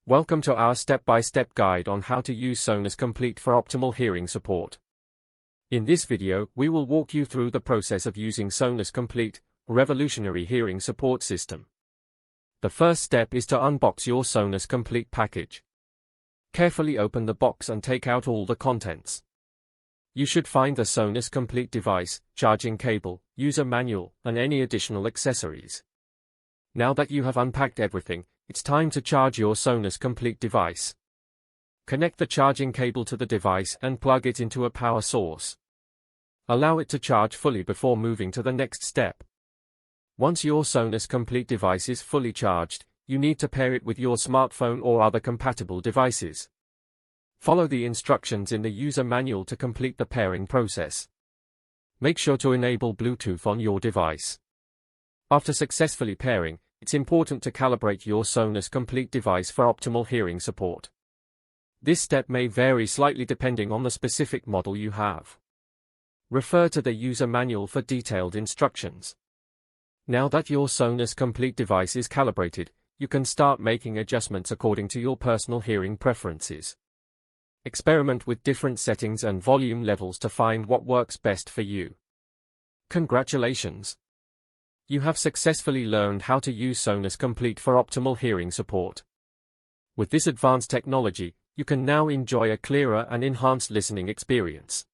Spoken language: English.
Welcome to our step-by-step guide on how to use SONUS COMPLETE for optimal hearing support. In this video, we will walk you through the process of using SONUS COMPLETE, a revolutionary hearing support system. The first step is to unbox your SONUS COMPLETE package. Carefully open the box and take out all the contents. You should find the SONUS COMPLETE device, charging cable, user manual, and any additional accessories. Now that you have unpacked everything, it's time to charge your SONUS COMPLETE device. Connect the charging cable to the device and plug it into a power source. Allow it to charge fully before moving to the next step. Once your SONUS COMPLETE device is fully charged, you need to pair it with your smartphone or other compatible devices. Follow the instructions in the user manual to complete the pairing process. Make sure to enable Bluetooth on your device. After successfully pairing, it's important to calibrate your SONUS COMPLETE device for optimal hearing support. This step may vary slightly depending on the specific model you have. Refer to the user manual for detailed instructions. Now that your SONUS COMPLETE device is calibrated, you can start making adjustments according to your personal hearing preferences. Experiment with different settings and volume levels to find what works best for you. Congratulations! You have successfully learned how to use SONUS COMPLETE for optimal hearing support. With this advanced technology, you can now enjoy a clearer and enhanced listening experience.